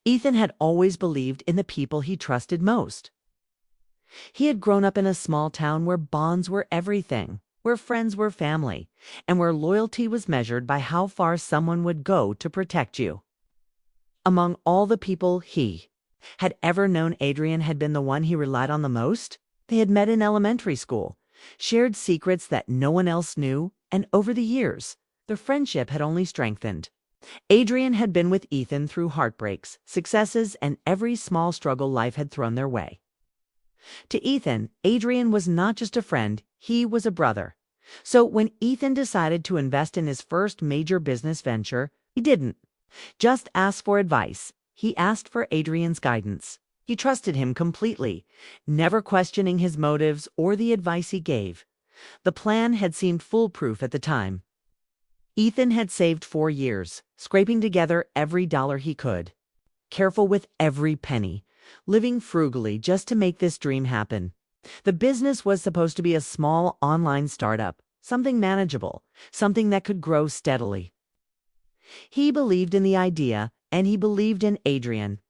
Ethan had always believed in the people he trusted most. He had grown up in a small town where bonds were everything, where friends were family, and where loyalty was measured by how far someone would go to protect you. Among all the people he had ever known, Adrian had been the one he relied on the most. They had met in elementary school, shared secrets that no one else knew, and over the years, their friendship had only strengthened. Adrian had been with Ethan through heartbreaks, successes, and every small struggle life had thrown their way. To Ethan, Adrian was not just a friend, he was a brother. So when Ethan decided to invest in his first major business venture, he didn't just ask for advice. He asked for Adrian's guidance. He trusted him completely, never questioning his motives or the advice he gave. The plan had seemed foolproof at the time. Ethan had saved 4 years, scraping together every dollar he could, careful with every penny, living frugally just to make this dream happen. The business was supposed to be a small online startup, something manageable, something that could grow steadily. He believed in the idea, and he believed in Adrian.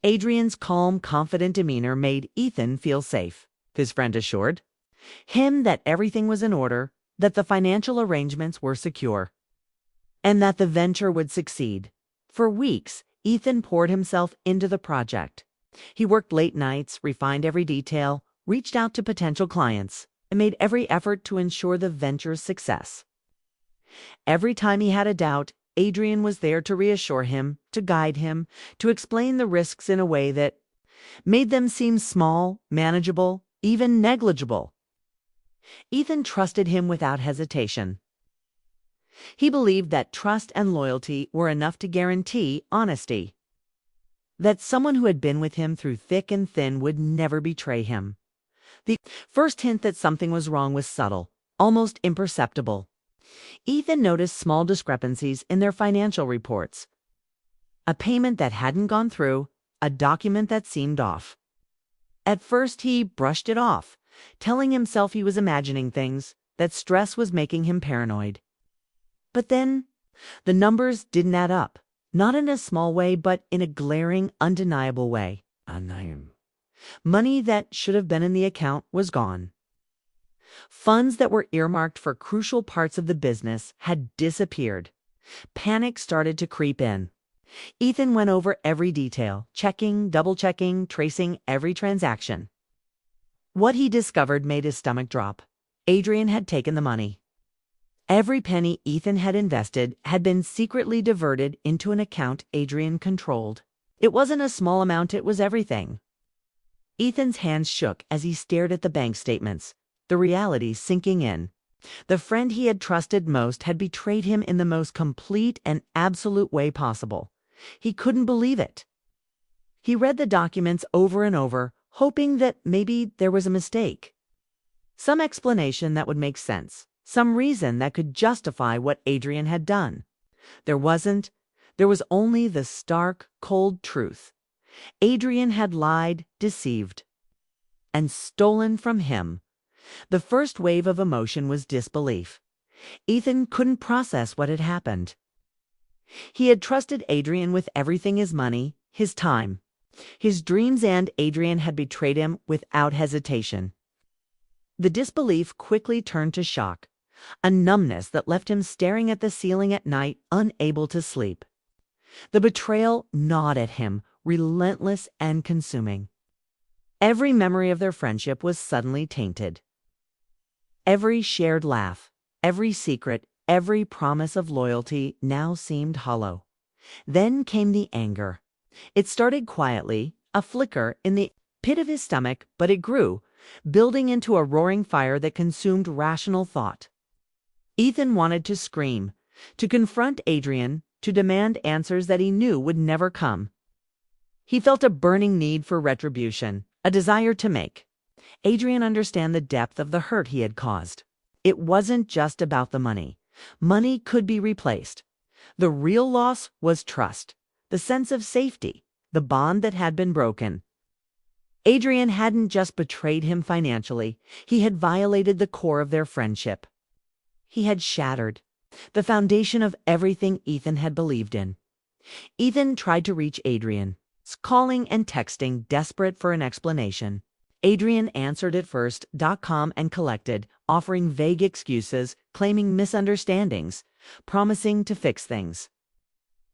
Adrian's calm, confident demeanor made Ethan feel safe. His friend assured him that everything was in order, that the financial arrangements were secure, and that the venture would succeed. For weeks, Ethan poured himself into the project. He worked late nights, refined every detail, reached out to potential clients, and made every effort to ensure the venture's success. Every time he had a doubt, Adrian was there to reassure him, to guide him, to explain the risks in a way that made them seem small, manageable, even negligible. Ethan trusted him without hesitation. He believed that trust and loyalty were enough to guarantee honesty, that someone who had been with him through thick and thin would never betray him. The first hint that something was wrong was subtle, almost imperceptible. Ethan noticed small discrepancies in their financial reports. A payment that hadn't gone through, a document that seemed off. At first he brushed it off, telling himself he was imagining things, that stress was making him paranoid. But then, the numbers didn't add up, not in a small way, but in a glaring, undeniable way. Money that should have been in the account was gone. Funds that were earmarked for crucial parts of the business had disappeared. Panic started to creep in. Ethan went over every detail, checking, double-checking, tracing every transaction. What he discovered made his stomach drop. Adrian had taken the money. Every penny Ethan had invested had been secretly diverted into an account Adrian controlled. It wasn't a small amount, it was everything. Ethan's hands shook as he stared at the bank statements, the reality sinking in. The friend he had trusted most had betrayed him in the most complete and absolute way possible. He couldn't believe it. He read the documents over and over, hoping that maybe there was a mistake. Some explanation that would make sense. Some reason that could justify what Adrian had done. There wasn't. There was only the stark, cold truth. Adrian had lied, deceived, and stolen from him. The first wave of emotion was disbelief. Ethan couldn't process what had happened. He had trusted Adrian with everything: his money, his time, his dreams, and Adrian had betrayed him without hesitation. The disbelief quickly turned to shock, a numbness that left him staring at the ceiling at night, unable to sleep. The betrayal gnawed at him, relentless and consuming. Every memory of their friendship was suddenly tainted. Every shared laugh, every secret, every promise of loyalty now seemed hollow. Then came the anger. It started quietly, a flicker in the pit of his stomach, but it grew, building into a roaring fire that consumed rational thought. Ethan wanted to scream, to confront Adrian, to demand answers that he knew would never come. He felt a burning need for retribution, a desire to make Adrian understand the depth of the hurt he had caused. It wasn't just about the money. Money could be replaced. The real loss was trust, the sense of safety, the bond that had been broken. Adrian hadn't just betrayed him financially, he had violated the core of their friendship. He had shattered the foundation of everything Ethan had believed in. Ethan tried to reach Adrian, calling and texting, desperate for an explanation. Adrian answered at first, calm and collected, offering vague excuses, claiming misunderstandings, promising to fix things.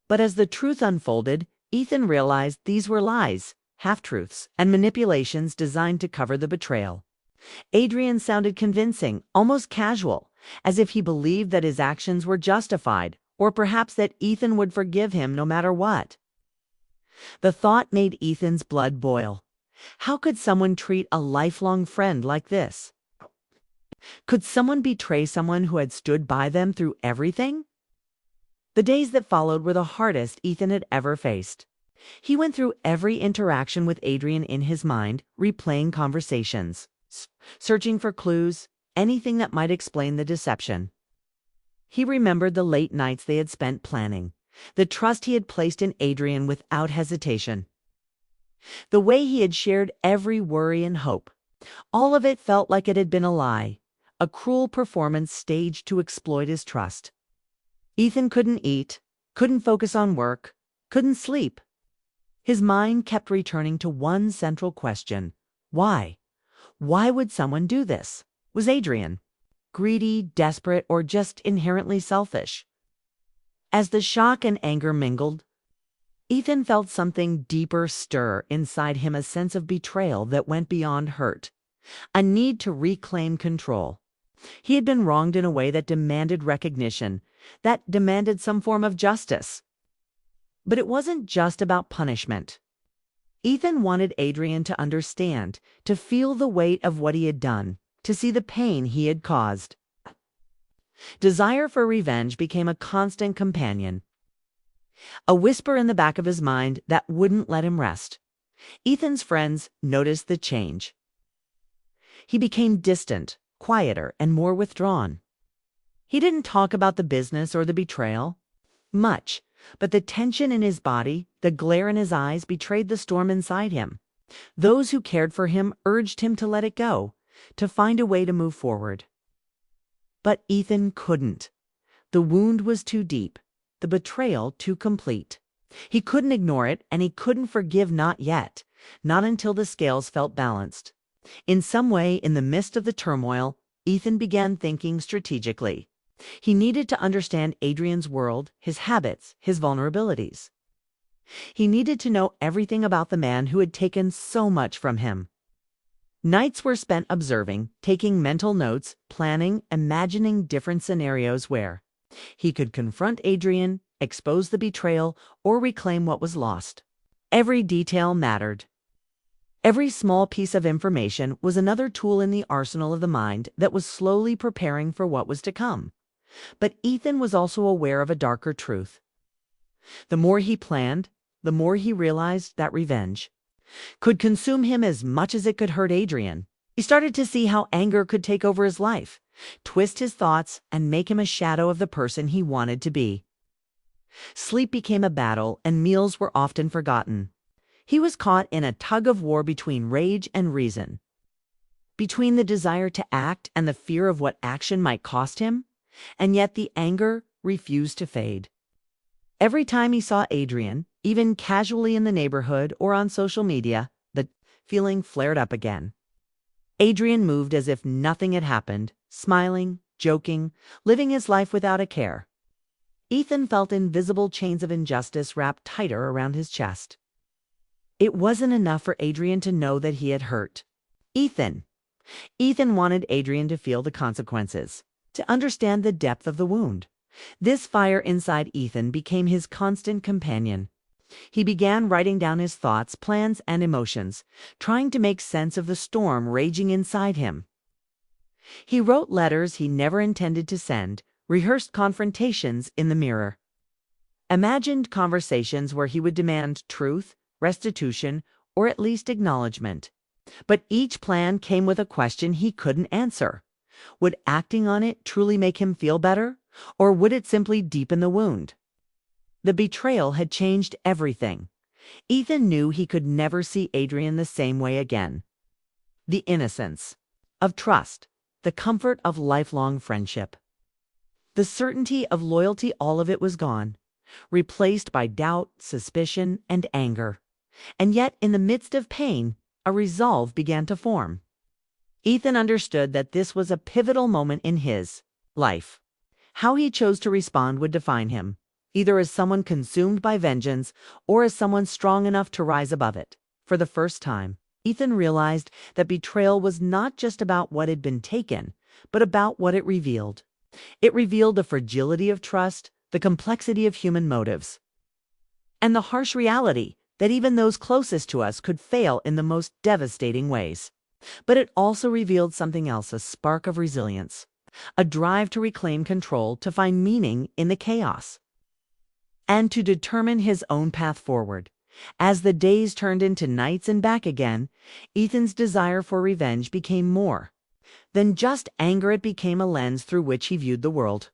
But as the truth unfolded, Ethan realized these were lies, half-truths, and manipulations designed to cover the betrayal. Adrian sounded convincing, almost casual, as if he believed that his actions were justified, or perhaps that Ethan would forgive him no matter what. The thought made Ethan's blood boil. How could someone treat a lifelong friend like this? Could someone betray someone who had stood by them through everything? The days that followed were the hardest Ethan had ever faced. He went through every interaction with Adrian in his mind, replaying conversations, searching for clues, anything that might explain the deception. He remembered the late nights they had spent planning, the trust he had placed in Adrian without hesitation, the way he had shared every worry and hope. All of it felt like it had been a lie, a cruel performance staged to exploit his trust. Ethan couldn't eat, couldn't focus on work, couldn't sleep. His mind kept returning to one central question. Why? Why would someone do this? Was Adrian greedy, desperate, or just inherently selfish? As the shock and anger mingled, Ethan felt something deeper stir inside him, a sense of betrayal that went beyond hurt, a need to reclaim control. He had been wronged in a way that demanded recognition, that demanded some form of justice. But it wasn't just about punishment. Ethan wanted Adrian to understand, to feel the weight of what he had done, to see the pain he had caused. Desire for revenge became a constant companion, a whisper in the back of his mind that wouldn't let him rest. Ethan's friends noticed the change. He became distant, quieter, and more withdrawn. He didn't talk about the business or the betrayal much, but the tension in his body, the glare in his eyes betrayed the storm inside him. Those who cared for him urged him to let it go, to find a way to move forward. But Ethan couldn't. The wound was too deep, the betrayal too complete. He couldn't ignore it, and he couldn't forgive, not yet, not until the scales felt balanced. In some way, in the midst of the turmoil, Ethan began thinking strategically. He needed to understand Adrian's world, his habits, his vulnerabilities. He needed to know everything about the man who had taken so much from him. Nights were spent observing, taking mental notes, planning, imagining different scenarios where he could confront Adrian, expose the betrayal, or reclaim what was lost. Every detail mattered. Every small piece of information was another tool in the arsenal of the mind that was slowly preparing for what was to come. But Ethan was also aware of a darker truth. The more he planned, the more he realized that revenge could consume him as much as it could hurt Adrian. He started to see how anger could take over his life, twist his thoughts, and make him a shadow of the person he wanted to be. Sleep became a battle, and meals were often forgotten. He was caught in a tug-of-war between rage and reason, between the desire to act and the fear of what action might cost him, and yet the anger refused to fade. Every time he saw Adrian, even casually in the neighborhood or on social media, the feeling flared up again. Adrian moved as if nothing had happened, smiling, joking, living his life without a care. Ethan felt invisible chains of injustice wrapped tighter around his chest. It wasn't enough for Adrian to know that he had hurt Ethan. Ethan wanted Adrian to feel the consequences, to understand the depth of the wound. This fire inside Ethan became his constant companion. He began writing down his thoughts, plans, and emotions, trying to make sense of the storm raging inside him. He wrote letters he never intended to send, rehearsed confrontations in the mirror, imagined conversations where he would demand truth, restitution, or at least acknowledgement. But each plan came with a question he couldn't answer. Would acting on it truly make him feel better, or would it simply deepen the wound? The betrayal had changed everything. Ethan knew he could never see Adrian the same way again. The innocence of trust, the comfort of lifelong friendship, the certainty of loyalty, all of it was gone. replaced by doubt, suspicion, and anger. And yet, in the midst of pain, a resolve began to form. Ethan understood that this was a pivotal moment in his life. How he chose to respond would define him, either as someone consumed by vengeance or as someone strong enough to rise above it. For the first time, Ethan realized that betrayal was not just about what had been taken, but about what it revealed. It revealed the fragility of trust, the complexity of human motives, and the harsh reality that even those closest to us could fail in the most devastating ways. But it also revealed something else, a spark of resilience, a drive to reclaim control, to find meaning in the chaos, and to determine his own path forward. As the days turned into nights and back again, Ethan's desire for revenge became more than just anger. It became a lens through which he viewed the world.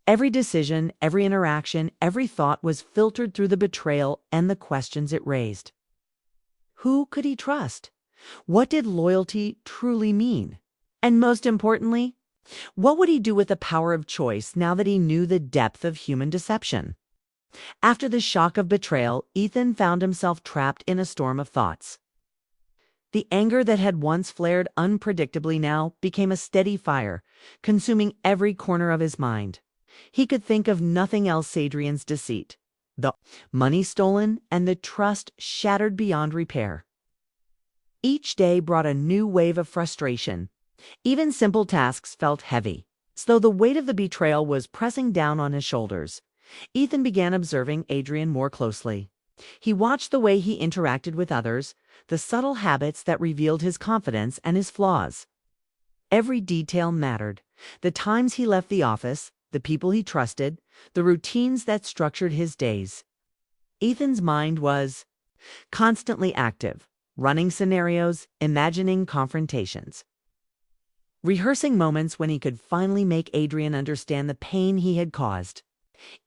Every decision, every interaction, every thought was filtered through the betrayal and the questions it raised. Who could he trust? What did loyalty truly mean? And most importantly, what would he do with the power of choice now that he knew the depth of human deception? After the shock of betrayal, Ethan found himself trapped in a storm of thoughts. The anger that had once flared unpredictably now became a steady fire, consuming every corner of his mind. He could think of nothing else. Adrian's deceit, the money stolen, and the trust shattered beyond repair. Each day brought a new wave of frustration. Even simple tasks felt heavy, as though the weight of the betrayal was pressing down on his shoulders. Ethan began observing Adrian more closely. He watched the way he interacted with others, the subtle habits that revealed his confidence and his flaws. Every detail mattered. The times he left the office, the people he trusted, the routines that structured his days. Ethan's mind was constantly active, running scenarios, imagining confrontations, rehearsing moments when he could finally make Adrian understand the pain he had caused.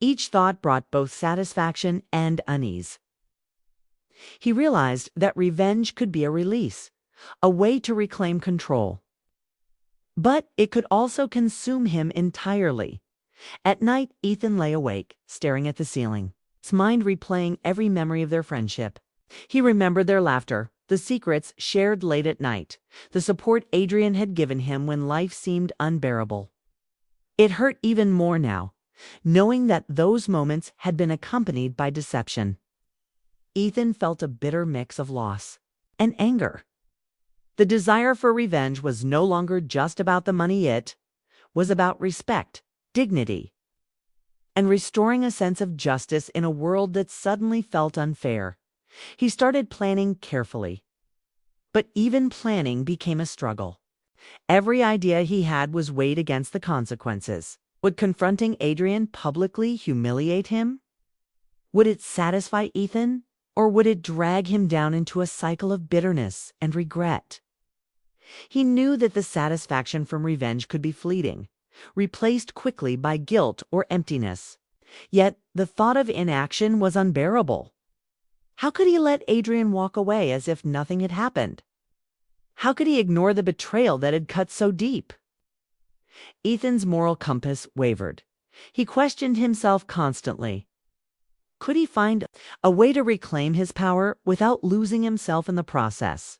Each thought brought both satisfaction and unease. He realized that revenge could be a release, a way to reclaim control. But it could also consume him entirely. At night, Ethan lay awake, staring at the ceiling, his mind replaying every memory of their friendship. He remembered their laughter, the secrets shared late at night, the support Adrian had given him when life seemed unbearable. It hurt even more now, knowing that those moments had been accompanied by deception. Ethan felt a bitter mix of loss and anger. The desire for revenge was no longer just about the money. It was about respect, dignity, and restoring a sense of justice in a world that suddenly felt unfair. He started planning carefully. But even planning became a struggle. Every idea he had was weighed against the consequences. Would confronting Adrian publicly humiliate him? Would it satisfy Ethan, or would it drag him down into a cycle of bitterness and regret? He knew that the satisfaction from revenge could be fleeting, replaced quickly by guilt or emptiness. Yet the thought of inaction was unbearable. How could he let Adrian walk away as if nothing had happened? How could he ignore the betrayal that had cut so deep? Ethan's moral compass wavered. He questioned himself constantly. Could he find a way to reclaim his power without losing himself in the process?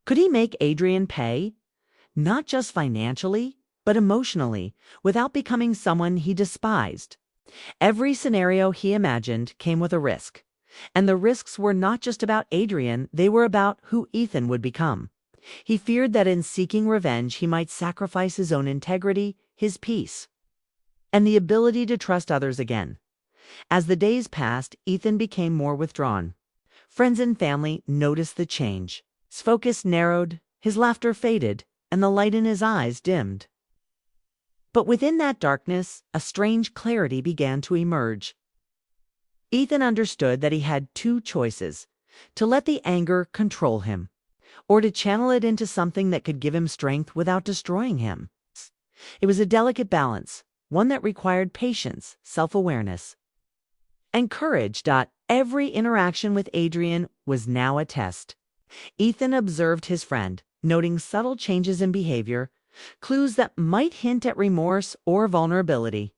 Could he make Adrian pay, not just financially, but emotionally, without becoming someone he despised? Every scenario he imagined came with a risk. And the risks were not just about Adrian, they were about who Ethan would become. He feared that in seeking revenge, he might sacrifice his own integrity, his peace, and the ability to trust others again. As the days passed, Ethan became more withdrawn. Friends and family noticed the change. His focus narrowed, his laughter faded, and the light in his eyes dimmed. But within that darkness, a strange clarity began to emerge. Ethan understood that he had two choices: to let the anger control him, or to channel it into something that could give him strength without destroying him. It was a delicate balance, one that required patience, self-awareness, and courage. Every interaction with Adrian was now a test. Ethan observed his friend, noting subtle changes in behavior, clues that might hint at remorse or vulnerability.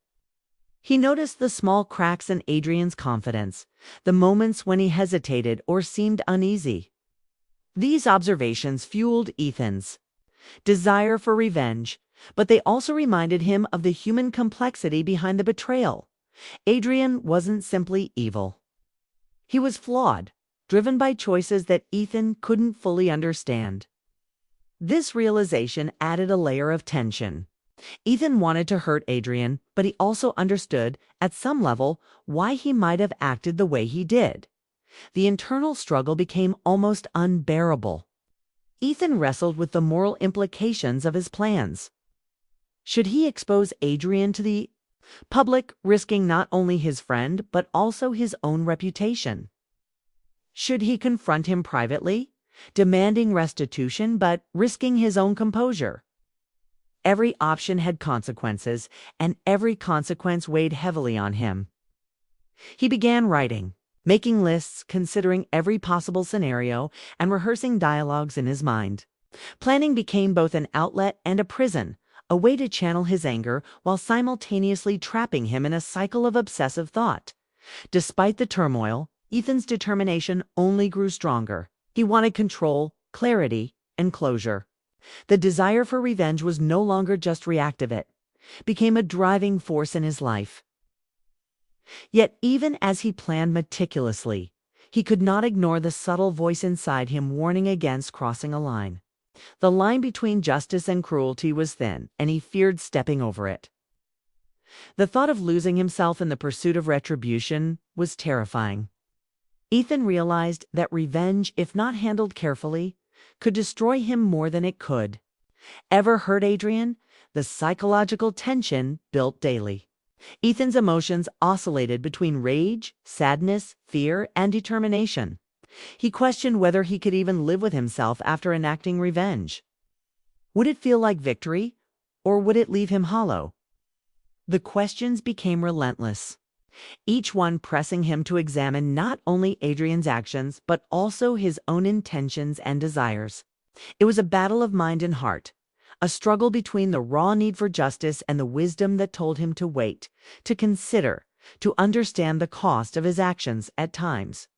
He noticed the small cracks in Adrian's confidence, the moments when he hesitated or seemed uneasy. These observations fueled Ethan's desire for revenge, but they also reminded him of the human complexity behind the betrayal. Adrian wasn't simply evil. He was flawed, driven by choices that Ethan couldn't fully understand. This realization added a layer of tension. Ethan wanted to hurt Adrian, but he also understood, at some level, why he might have acted the way he did. The internal struggle became almost unbearable. Ethan wrestled with the moral implications of his plans. Should he expose Adrian to the public, risking not only his friend but also his own reputation? Should he confront him privately, demanding restitution but risking his own composure? Every option had consequences, and every consequence weighed heavily on him. He began writing, making lists, considering every possible scenario, and rehearsing dialogues in his mind. Planning became both an outlet and a prison, a way to channel his anger while simultaneously trapping him in a cycle of obsessive thought. Despite the turmoil, Ethan's determination only grew stronger. He wanted control, clarity, and closure. The desire for revenge was no longer just reactive, it became a driving force in his life. Yet even as he planned meticulously, he could not ignore the subtle voice inside him warning against crossing a line. The line between justice and cruelty was thin, and he feared stepping over it. The thought of losing himself in the pursuit of retribution was terrifying. Ethan realized that revenge, if not handled carefully, could destroy him more than it could. Ever hurt Adrian? The psychological tension built daily. Ethan's emotions oscillated between rage, sadness, fear, and determination. He questioned whether he could even live with himself after enacting revenge. Would it feel like victory, or would it leave him hollow? The questions became relentless, each one pressing him to examine not only Adrian's actions, but also his own intentions and desires. It was a battle of mind and heart, a struggle between the raw need for justice and the wisdom that told him to wait, to consider, to understand the cost of his actions at times.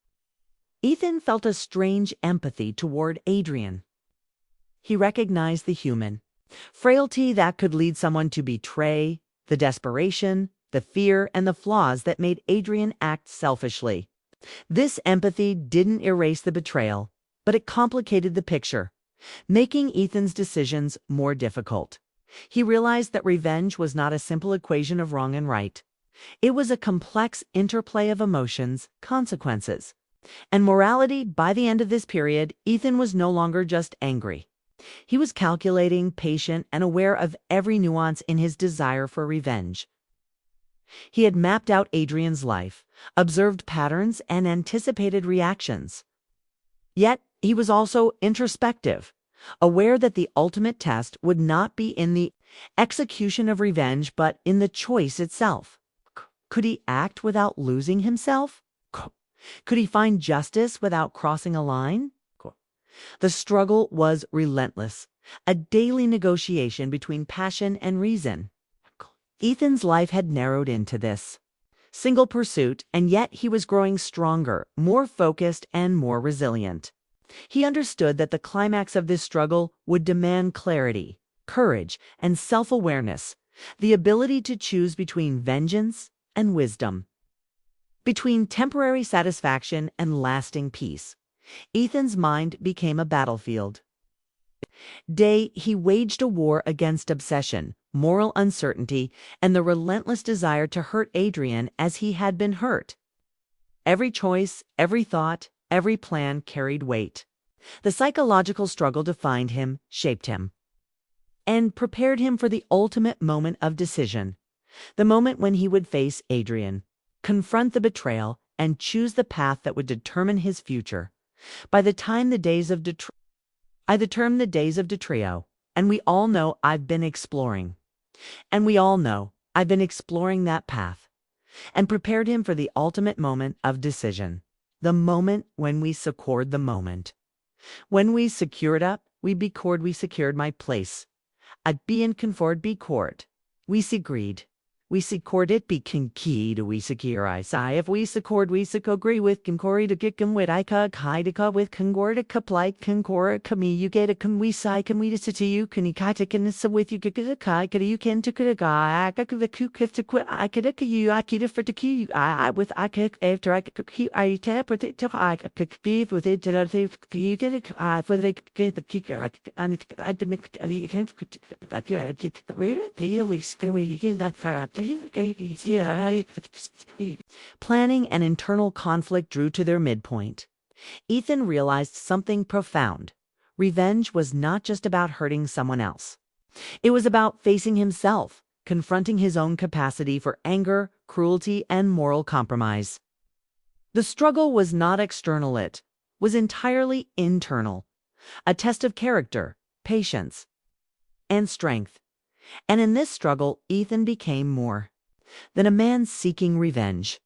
Ethan felt a strange empathy toward Adrian. He recognized the human frailty that could lead someone to betray, the desperation, the fear, and the flaws that made Adrian act selfishly. This empathy didn't erase the betrayal, but it complicated the picture, making Ethan's decisions more difficult. He realized that revenge was not a simple equation of wrong and right. It was a complex interplay of emotions, consequences, and morality. By the end of this period, Ethan was no longer just angry. He was calculating, patient, and aware of every nuance in his desire for revenge. He had mapped out Adrian's life, observed patterns, and anticipated reactions. Yet, he was also introspective, aware that the ultimate test would not be in the execution of revenge, but in the choice itself. Could he act without losing himself? Could he find justice without crossing a line? The struggle was relentless, a daily negotiation between passion and reason. Ethan's life had narrowed into this single pursuit, and yet he was growing stronger, more focused, and more resilient. He understood that the climax of this struggle would demand clarity, courage, and self-awareness, the ability to choose between vengeance and wisdom, between temporary satisfaction and lasting peace. Ethan's mind became a battlefield. Day he waged a war against obsession, moral uncertainty, and the relentless desire to hurt Adrian as he had been hurt. Every choice, every thought, every plan carried weight. The psychological struggle defined him, shaped him, and prepared him for the ultimate moment of decision, the moment when he would face Adrian, confront the betrayal, and choose the path that would determine his future. By the time the days of I term the days of Detrio, and we all know I've been exploring. And we all know I've been exploring that path, and prepared him for the ultimate moment of decision, the moment when we secured the moment. When we secured up, we secured my place. At bien confort be court. We agreed. We secord it be key to we secure I sigh if we secord we agree with concori to get with I kai to with congor to comply concor kami you get a can we sigh can we to you can you kata can so with you get a kai can you can to get a guy I could the cook if to quit I could you I could for to key I with I could after I could keep I tap with it to I could beef with it to you get it I for they get the kicker and I didn't make you can't that you did really we still you get that far. Planning and internal conflict drew to their midpoint. Ethan realized something profound. Revenge was not just about hurting someone else. It was about facing himself, confronting his own capacity for anger, cruelty, and moral compromise. The struggle was not external, it was entirely internal, a test of character, patience, and strength. And in this struggle, Ethan became more than a man seeking revenge.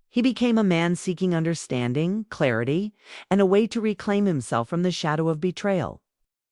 He became a man seeking understanding, clarity, and a way to reclaim himself from the shadow of betrayal.